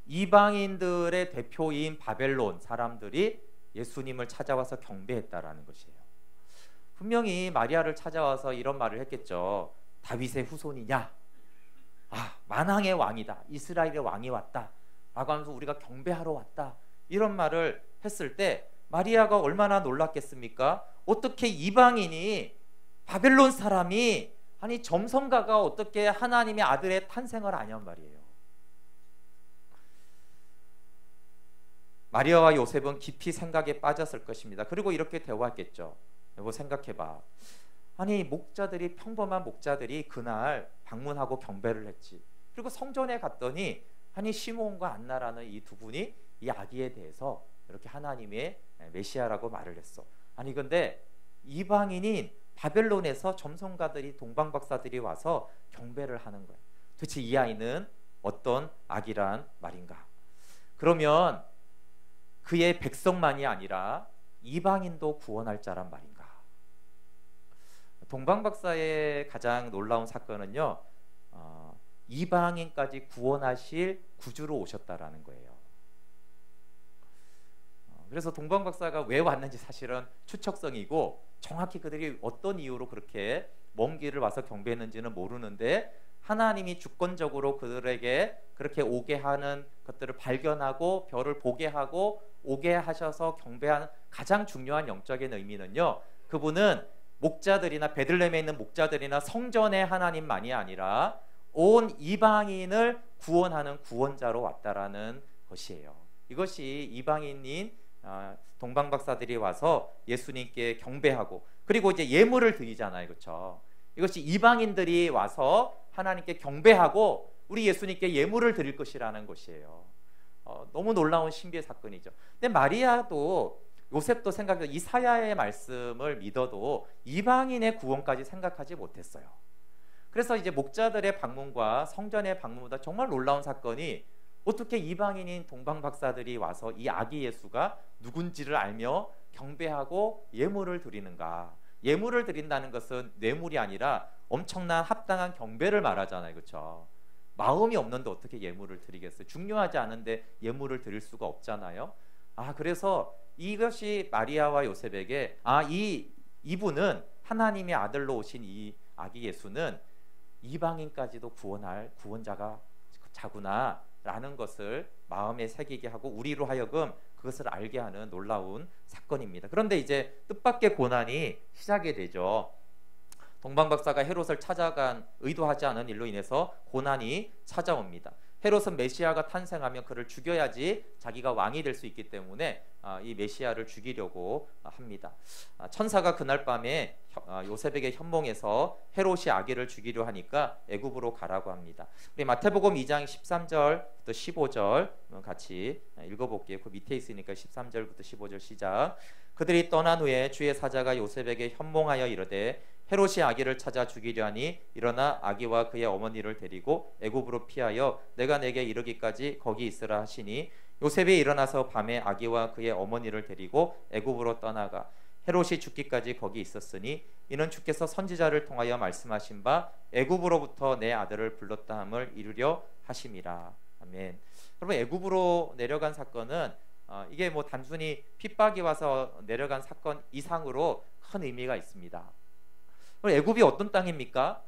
이방인들의 대표인 바벨론 사람들이 예수님을 찾아와서 경배했다라는 것이에요. 분명히 마리아를 찾아와서 이런 말을 했겠죠. 다윗의 후손이냐? 만왕의 왕이다. 이스라엘의 왕이 왔다. 라고 하면서 우리가 경배하러 왔다. 이런 말을 했을 때 마리아가 얼마나 놀랐겠습니까? 어떻게 이방인이, 바벨론 사람이, 아니 점성가가 어떻게 하나님의 아들의 탄생을 아냔 말이에요. 마리아와 요셉은 깊이 생각에 빠졌을 것입니다. 그리고 이렇게 대화했겠죠. 여보 생각해봐. 아니 목자들이 평범한 목자들이 그날 방문하고 경배를 했지. 그리고 성전에 갔더니 아니 시므온과 안나라는 이 두 분이 이 아기에 대해서 이렇게 하나님의 메시아라고 말을 했어. 아니 근데 이방인인 바벨론에서 점성가들이 동방박사들이 와서 경배를 하는 거야. 도대체 이 아이는 어떤 아기란 말인가? 그러면 그의 백성만이 아니라 이방인도 구원할 자란 말인가? 동방박사의 가장 놀라운 사건은요, 이방인까지 구원하실 구주로 오셨다라는 거예요. 그래서 동방박사가 왜 왔는지 사실은 추측성이고 정확히 그들이 어떤 이유로 그렇게 먼 길을 와서 경배했는지는 모르는데, 하나님이 주권적으로 그들에게 그렇게 오게 하는 것들을 발견하고 별을 보게 하고 오게 하셔서 경배하는 가장 중요한 영적인 의미는요, 그분은 목자들이나 베들레헴에 있는 목자들이나 성전의 하나님만이 아니라 온 이방인을 구원하는 구원자로 왔다라는 것이에요. 이것이 이방인인 동방박사들이 와서 예수님께 경배하고, 그리고 이제 예물을 드리잖아요, 그렇죠? 이것이 이방인들이 와서 하나님께 경배하고 우리 예수님께 예물을 드릴 것이라는 것이에요. 너무 놀라운 신비의 사건이죠. 근데 마리아도 요셉도 생각해 이사야의 말씀을 믿어도 이방인의 구원까지 생각하지 못했어요. 그래서 이제 목자들의 방문과 성전의 방문보다 정말 놀라운 사건이, 어떻게 이방인인 동방박사들이 와서 이 아기 예수가 누군지를 알며 경배하고 예물을 드리는가? 예물을 드린다는 것은 뇌물이 아니라 엄청난 합당한 경배를 말하잖아요, 그렇죠? 마음이 없는데 어떻게 예물을 드리겠어요? 중요하지 않은데 예물을 드릴 수가 없잖아요. 그래서 이것이 마리아와 요셉에게 이분은 하나님의 아들로 오신 이 아기 예수는 이방인까지도 구원할 구원자가 자구나라는 것을 마음에 새기게 하고 우리로 하여금 그것을 알게 하는 놀라운 사건입니다. 그런데 이제 뜻밖의 고난이 시작이 되죠. 동방박사가 헤롯을 찾아간 의도하지 않은 일로 인해서 고난이 찾아옵니다. 헤롯은 메시아가 탄생하면 그를 죽여야지 자기가 왕이 될 수 있기 때문에 이 메시아를 죽이려고 합니다. 천사가 그날 밤에 요셉에게 현몽해서 헤롯이 아기를 죽이려 하니까 애굽으로 가라고 합니다. 우리 마태복음 2장 13절부터 15절 같이 읽어볼게요. 그 밑에 있으니까 13절부터 15절 시작. 그들이 떠난 후에 주의 사자가 요셉에게 현몽하여 이르되 헤롯이 아기를 찾아 죽이려 하니 일어나 아기와 그의 어머니를 데리고 애굽으로 피하여 내가 내게 이르기까지 거기 있으라 하시니 요셉이 일어나서 밤에 아기와 그의 어머니를 데리고 애굽으로 떠나가 헤롯이 죽기까지 거기 있었으니 이는 주께서 선지자를 통하여 말씀하신 바 애굽으로부터 내 아들을 불렀다 함을 이루려 하심이라. 아멘. 여러분, 애굽으로 내려간 사건은 이게 뭐 단순히 핍박이 와서 내려간 사건 이상으로 큰 의미가 있습니다. 애굽이 어떤 땅입니까?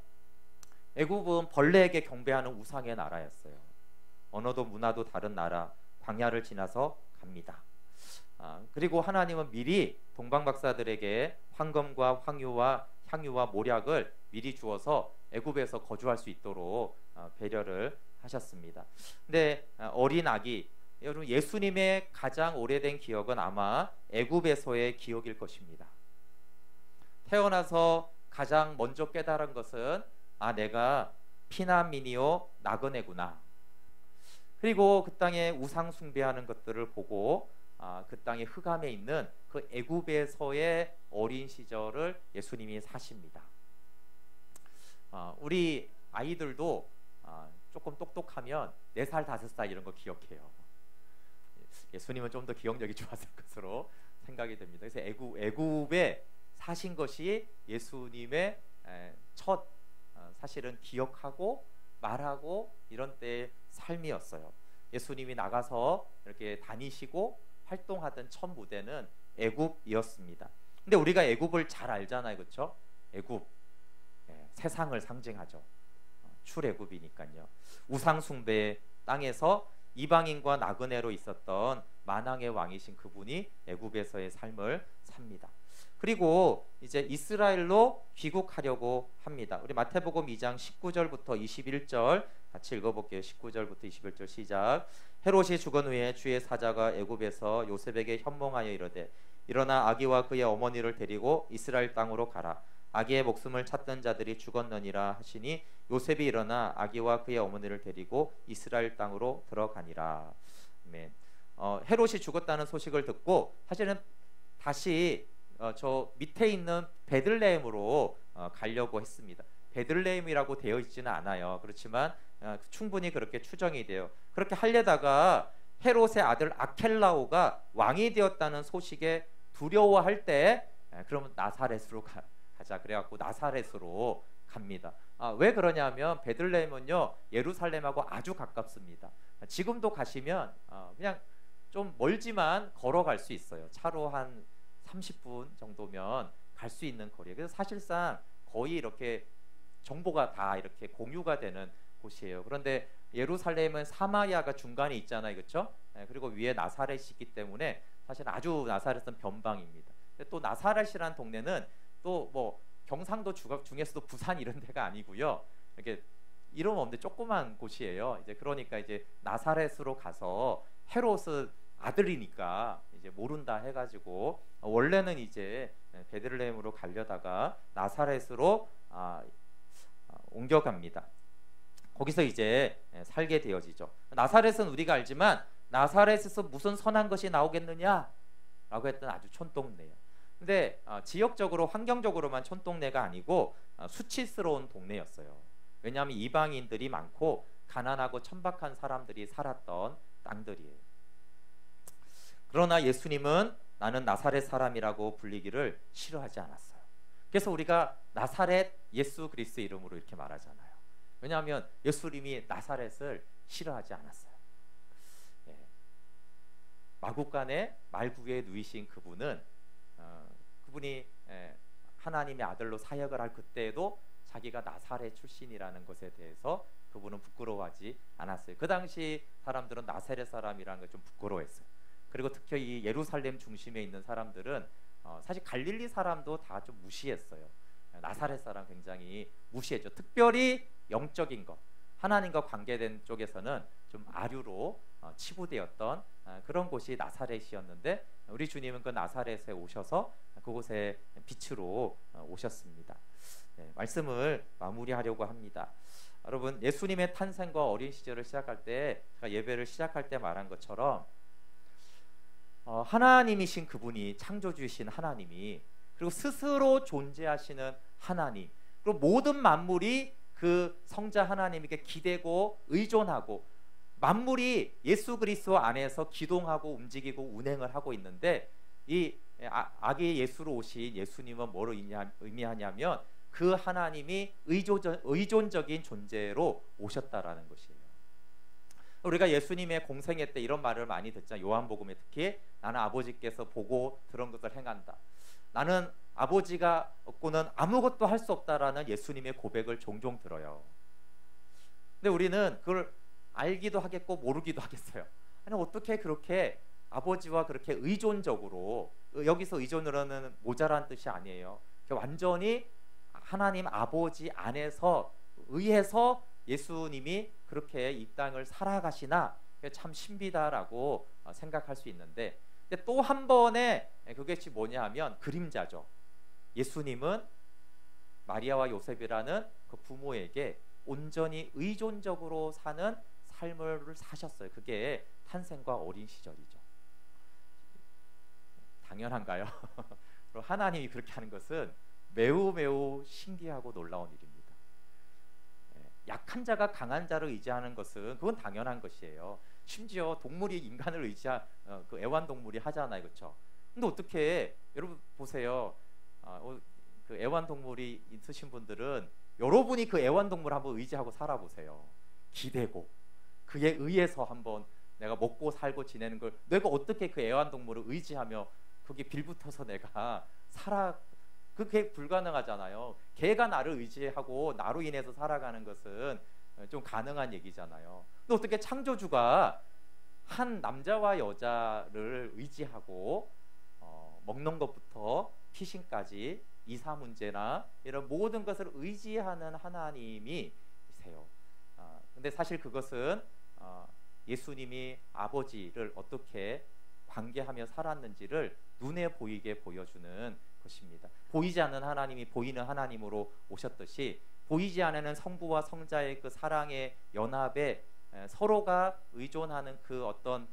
애굽은 벌레에게 경배하는 우상의 나라였어요. 언어도 문화도 다른 나라, 광야를 지나서 갑니다. 그리고 하나님은 미리 동방박사들에게 황금과 황유와 향유와 모략을 미리 주어서 애굽에서 거주할 수 있도록 배려를 하셨습니다. 근데 어린 아기, 여러분 예수님의 가장 오래된 기억은 아마 애굽에서의 기억일 것입니다. 태어나서 가장 먼저 깨달은 것은 내가 피난민이요 나그네구나. 그리고 그 땅에 우상 숭배하는 것들을 보고 그 땅의 흑암에 있는 그 애굽에서의 어린 시절을 예수님이 사십니다. 우리 아이들도 조금 똑똑하면 4살, 5살 이런 거 기억해요. 예수님은 좀 더 기억력이 좋았을 것으로 생각이 됩니다. 그래서 애굽에 사신 것이 예수님의 첫 사실은 기억하고 말하고 이런 때의 삶이었어요. 예수님이 나가서 이렇게 다니시고 활동하던 첫 무대는 애굽이었습니다. 근데 우리가 애굽을 잘 알잖아요, 그렇죠? 애굽, 세상을 상징하죠. 출애굽이니까요. 우상 숭배 땅에서 이방인과 나그네로 있었던 만왕의 왕이신 그분이 애굽에서의 삶을 삽니다. 그리고 이제 이스라엘로 귀국하려고 합니다. 우리 마태복음 2장 19절부터 21절 같이 읽어볼게요. 19절부터 21절 시작. 헤롯이 죽은 후에 주의 사자가 애굽에서 요셉에게 현몽하여 이르되 일어나 아기와 그의 어머니를 데리고 이스라엘 땅으로 가라. 아기의 목숨을 찾던 자들이 죽었느니라 하시니 요셉이 일어나 아기와 그의 어머니를 데리고 이스라엘 땅으로 들어가니라. 아멘. 헤롯이 죽었다는 소식을 듣고 사실은 다시 저 밑에 있는 베들레헴으로 가려고 했습니다. 베들레헴이라고 되어 있지는 않아요. 그렇지만 충분히 그렇게 추정이 돼요. 그렇게 하려다가 헤롯의 아들 아켈라오가 왕이 되었다는 소식에 두려워할 때 그러면 나사렛으로 가자 그래갖고 나사렛으로 갑니다. 왜 그러냐면 베들레헴은요 예루살렘하고 아주 가깝습니다. 지금도 가시면 그냥 좀 멀지만 걸어갈 수 있어요. 차로 한 30분 정도면 갈 수 있는 거리예요. 그래서 사실상 거의 이렇게 정보가 다 이렇게 공유가 되는 곳이에요. 그런데 예루살렘은 사마리아가 중간에 있잖아요, 그렇죠? 그리고 위에 나사렛이 있기 때문에 사실 아주 나사렛은 변방입니다. 근데 또 나사렛이라는 동네는 또 뭐 경상도 중에서도 부산 이런 데가 아니고요. 이렇게 이름 없는데 조그만 곳이에요. 이제 그러니까 이제 나사렛으로 가서 헤롯은 아들이니까 이제 모른다 해가지고 원래는 이제 베들레헴으로 가려다가 나사렛으로 옮겨갑니다. 거기서 이제 살게 되어지죠. 나사렛은 우리가 알지만 나사렛에서 무슨 선한 것이 나오겠느냐라고 했던 아주 촌동네예요. 근데 지역적으로 환경적으로만 촌동네가 아니고 수치스러운 동네였어요. 왜냐하면 이방인들이 많고 가난하고 천박한 사람들이 살았던 땅들이에요. 그러나 예수님은 나는 나사렛 사람이라고 불리기를 싫어하지 않았어요. 그래서 우리가 나사렛 예수 그리스도의 이름으로 이렇게 말하잖아요. 왜냐하면 예수님이 나사렛을 싫어하지 않았어요. 마구간에 말구에 누이신 그분은 그분이 하나님의 아들로 사역을 할 그때에도 자기가 나사렛 출신이라는 것에 대해서 그분은 부끄러워하지 않았어요. 그 당시 사람들은 나사렛 사람이라는 걸 좀 부끄러워했어요. 그리고 특히 이 예루살렘 중심에 있는 사람들은 사실 갈릴리 사람도 다 좀 무시했어요. 나사렛 사람 굉장히 무시했죠. 특별히 영적인 것, 하나님과 관계된 쪽에서는 좀 아류로 치부되었던 그런 곳이 나사렛이었는데 우리 주님은 그 나사렛에 오셔서 그곳에 빛으로 오셨습니다. 말씀을 마무리하려고 합니다. 여러분, 예수님의 탄생과 어린 시절을 시작할 때, 제가 예배를 시작할 때 말한 것처럼 하나님이신 그분이, 창조주이신 하나님이, 그리고 스스로 존재하시는 하나님, 그리고 모든 만물이 그 성자 하나님에게 기대고 의존하고 만물이 예수 그리스도 안에서 기동하고 움직이고 운행을 하고 있는데, 이 아기 예수로 오신 예수님은 뭐로 의미하냐면 그 하나님이 의존적인 존재로 오셨다라는 것이에요. 우리가 예수님의 공생애 때 이런 말을 많이 듣잖아요. 요한복음에 특히 나는 아버지께서 보고 들은 것을 행한다. 나는 아버지가 없고는 아무것도 할 수 없다라는 예수님의 고백을 종종 들어요. 근데 우리는 그걸 알기도 하겠고 모르기도 하겠어요. 아니 어떻게 그렇게 아버지와 그렇게 의존적으로, 여기서 의존으로는 모자란 뜻이 아니에요. 완전히 하나님 아버지 안에서 의해서 예수님이 그렇게 이 땅을 살아가시나, 참 신비다라고 생각할 수 있는데, 근데 또 한 번의 그것이 뭐냐 하면 그림자죠. 예수님은 마리아와 요셉이라는 그 부모에게 온전히 의존적으로 사는 삶을 사셨어요. 그게 탄생과 어린 시절이죠. 당연한가요? 하나님이 그렇게 하는 것은 매우 매우 신기하고 놀라운 일입니다. 약한 자가 강한 자를 의지하는 것은 그건 당연한 것이에요. 심지어 동물이 인간을 그 애완동물이 하잖아요, 그렇죠? 근데 어떻게, 여러분 보세요. 그 애완동물이 있으신 분들은 여러분이 그 애완동물 한번 의지하고 살아보세요. 기대고 그에 의해서 한번 내가 먹고 살고 지내는 걸 내가 어떻게 그 애완동물을 의지하며 그게 빌붙어서 내가 그게 불가능하잖아요. 걔가 나를 의지하고 나로 인해서 살아가는 것은 좀 가능한 얘기잖아요. 근데 어떻게 창조주가 한 남자와 여자를 의지하고 먹는 것부터 피신까지 이사 문제나 이런 모든 것을 의지하는 하나님이세요. 근데 사실 그것은 예수님이 아버지를 어떻게 관계하며 살았는지를 눈에 보이게 보여주는 것입니다. 보이지 않는 하나님이 보이는 하나님으로 오셨듯이 보이지 않는 성부와 성자의 그 사랑의 연합에 서로가 의존하는 그 어떤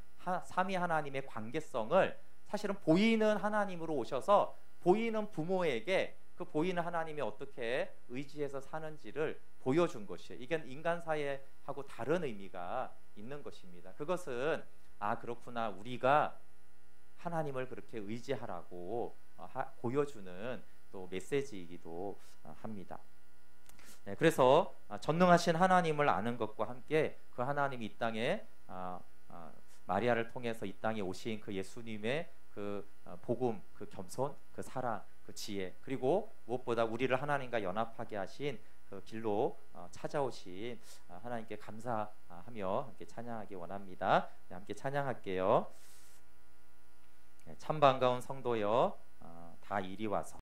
삼위 하나님의 관계성을 사실은 보이는 하나님으로 오셔서 보이는 부모에게 그 보이는 하나님이 어떻게 의지해서 사는지를 보여준 것이에요. 이게 인간 사회하고 다른 의미가 있는 것입니다. 그것은 그렇구나, 우리가 하나님을 그렇게 의지하라고 보여주는 또 메시지이기도 합니다. 네, 그래서 전능하신 하나님을 아는 것과 함께 그 하나님이 이 땅에 마리아를 통해서 이 땅에 오신 그 예수님의 그 복음, 그 겸손, 그 사랑, 그 지혜, 그리고 무엇보다 우리를 하나님과 연합하게 하신 그 길로 찾아오신 하나님께 감사하며 함께 찬양하기 원합니다. 네, 함께 찬양할게요. 네, 참 반가운 성도여 다 이리 와서